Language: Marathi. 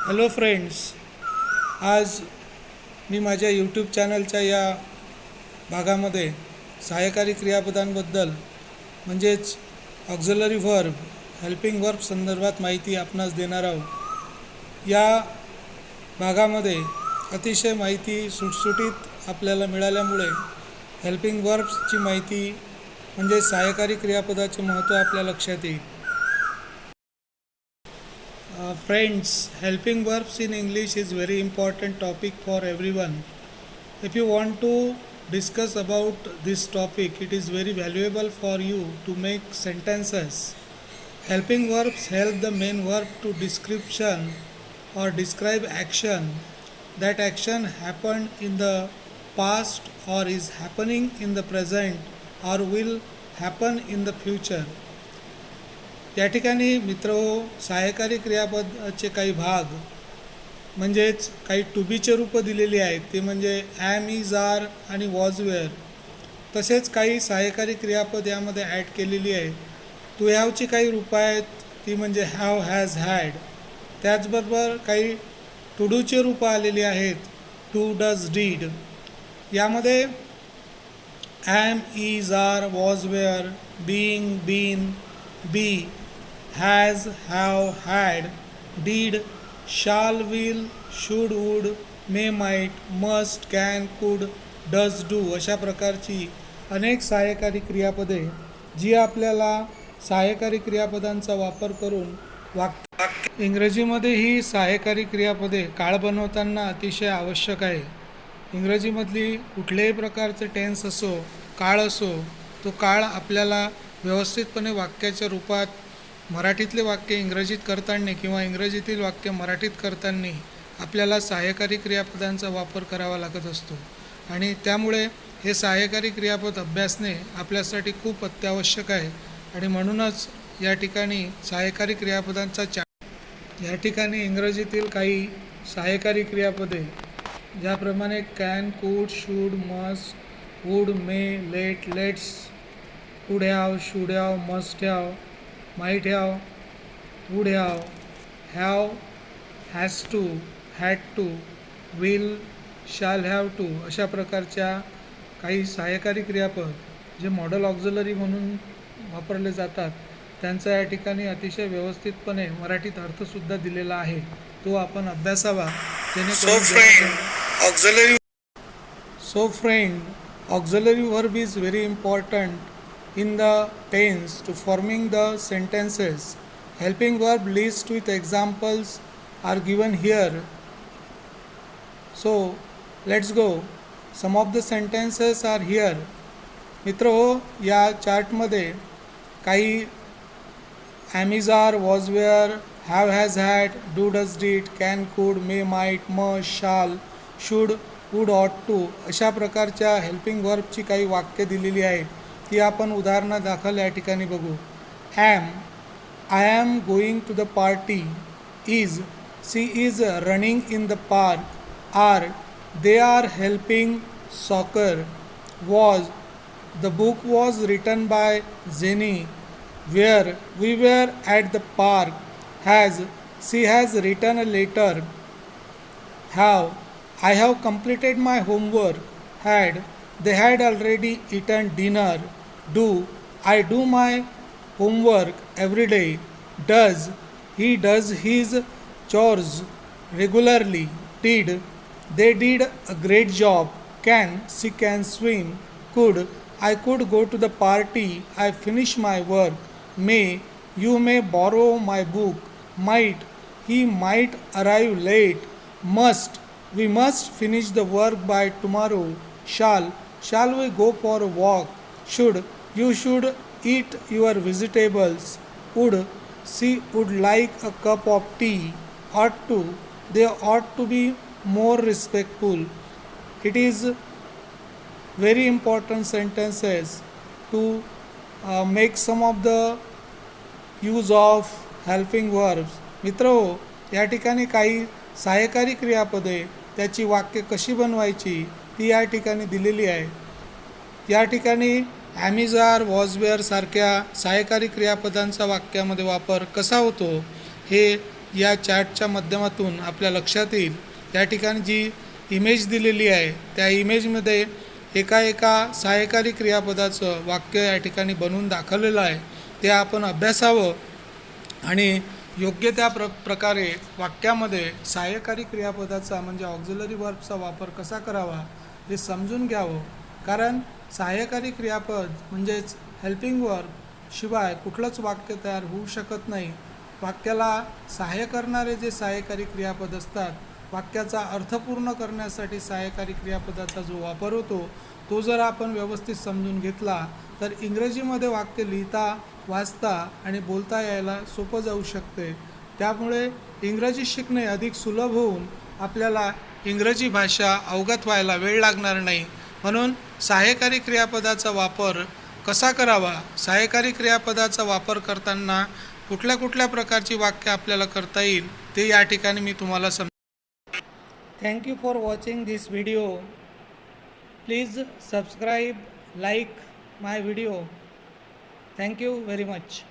हॅलो फ्रेंड्स, आज मी माझ्या यूट्यूब चॅनलच्या या भागामध्ये सहाय्यकारी क्रियापदांबद्दल म्हणजेच ऑक्झिलरी व्हर्ब, हेल्पिंग वर्ब संदर्भात माहिती आपणास देणार आहोत। या भागामध्ये अतिशय माहिती सुटसुटीत आपल्याला मिळाल्यामुळे हेल्पिंग वर्ब्सची माहिती म्हणजे सहाय्यकारी क्रियापदाचे महत्त्व आपल्या लक्षात येईल। Friends, helping verbs in English is very important topic for everyone. If you want to discuss about this topic, it is very valuable for you to make sentences. Helping verbs help the main verb to description or describe action. That action happened in the past or is happening in the present or will happen in the future. या ठिकाणी मित्रहो, सहाय्यकारी क्रियापदाचे काही भाग म्हणजेच काही टू बीचे रूपं दिलेली आहेत, ते म्हणजे ॲम, इज, आर आणि वॉज, वेअर. तसेच काही सहाय्यकारी क्रियापद यामध्ये ॲड केलेली आहेत. टू हॅवची काही रूपं आहेत, ती म्हणजे हॅव, हॅज, हॅड. त्याचबरोबर काही टू डूचे रूपं आलेली आहेत, टू, डज, डीड. यामध्ये am, is, are, was, were, being, been, be, has, have, had, did, shall, will, should, would, may, might, must, can, could, does, do अशा प्रकारची अनेक सहाय्यकारी क्रियापदे जी आपल्याला सहाय्यकारी क्रियापदांचा वापर करून इंग्रजीमध्ये ही सहाय्यकारी क्रियापदे काळ बनवताना अतिशय आवश्यक आहे। इंग्रजीमधली कुठल्याही प्रकारचे टेन्स असो, काळ असो, तो काळ आपल्याला व्यवस्थितपणे वाक्याच्या रूपात मराठीतले वाक्य इंग्रजीत करताना किंवा इंग्रजीतील वाक्य मराठीत करताना आपल्याला सहाय्यकारी क्रियापदांचा वापर करावा लागत असतो आणि त्यामुळे हे सहाय्यकारी क्रियापद अभ्यासणे आपल्यासाठी खूप अत्यावश्यक आहे आणि म्हणूनच या ठिकाणी सहाय्यकारी क्रियापदांचा या ठिकाणी इंग्रजीतील काही सहाय्यकारी क्रियापदे ज्याप्रमाणे can, could, should, must, would, may, let, let's, could have, should have, must have, might have, would have, has to, had to, will, shall have to अशा प्रकारच्या काही सहाय्यकारी क्रियापद जे मॉडल ऑक्झिलरी म्हणून वापरले जातात त्यांचा या ठिकाणी अतिशय व्यवस्थितपणे मराठीत अर्थसुद्धा दिलेला आहे, तो आपण अभ्यासावा जेणेकरून auxiliary verb is very important in the tense to forming the sentences. Helping verb list with examples are given here. So let's go. Some of the sentences are here. मित्र हो, या चार्टमध्ये काही am, is, are, was, were, have, has, had, do, does, did, can, could, may, might, must, shall, should, would, ought to अशा प्रकारच्या हेल्पिंग वर्बची काही वाक्य दिलेली आहेत, ती आपण उदाहरणादाखल या ठिकाणी बघू। Am, I am going to the party. Is, she is running in the park. Are, they are helping soccer. Was, the book was written by Jenny. Were, we were at the park. Has, she has written a letter. Have, I have completed my homework. Had, they had already eaten dinner. Do, I do my homework every day. Does, he does his chores regularly. Did, they did a great job. Can, she can swim. Could, I could go to the party. I finish my work. May, you may borrow my book. Might, he might arrive late. Must, we must finish the work by tomorrow. Shall we go for a walk? Should, you should eat your vegetables. Would, she would like a cup of tea. Ought to, they ought to be more respectful. It is very important sentences to make some of the use of helping verbs. मित्रो, या ठिकाणी काही सहाय्यकारी क्रियापदे त्याची वाक्य कशी बनवायची ती या ठिकाणी दिलेली आहे। या ठिकाणी am, is, are, was, were सारख्या सहाय्यकारी क्रियापदांचा वाक्यामध्ये वापर कसा होतो हे या चार्टच्या माध्यमातून आपल्या लक्षात येईल. या ठिकाणी जी इमेज दिलेली आहे त्या इमेजमध्ये एका सहाय्यकारी क्रियापदाचं वाक्य या ठिकाणी बनवून दाखवलेलं आहे. ते आपण अभ्यासावं आणि योग्य त्या प्रकारे वाक्यामध्ये सहाय्यकारी क्रियापदाचा म्हणजे ऑक्झिलरी वर्बचा वापर कसा करावा हे समजून घ्यावं. कारण सहाय्यकारी क्रियापद म्हणजेच हेल्पिंग वर्ब शिवाय कुठलंच वाक्य तयार होऊ शकत नाही. वाक्याला सहाय्य करणारे जे सहाय्यकारी क्रियापद असतात, वाक्याचा अर्थ पूर्ण करण्यासाठी सहाय्यकारी क्रियापदाचा जो वापर होतो तो जर आपण व्यवस्थित समजून घेतला तर इंग्रजीमध्ये वाक्य लिहिता, वाचता आणि बोलता यायला सोपं जाऊ शकते. त्यामुळे इंग्रजी शिकणे अधिक सुलभ होऊन आपल्याला इंग्रजी भाषा अवगत व्हायला वेळ लागणार नाही. म्हणून सहाय्यकारी क्रियापदाचा वापर कसा करावा, सहाय्यकारी क्रियापदाचा वापर करताना कुठल्या प्रकारची वाक्य आपल्याला करता येईल ते या ठिकाणी मी तुम्हाला thank you for watching this video. Please subscribe, like my video. Thank you very much.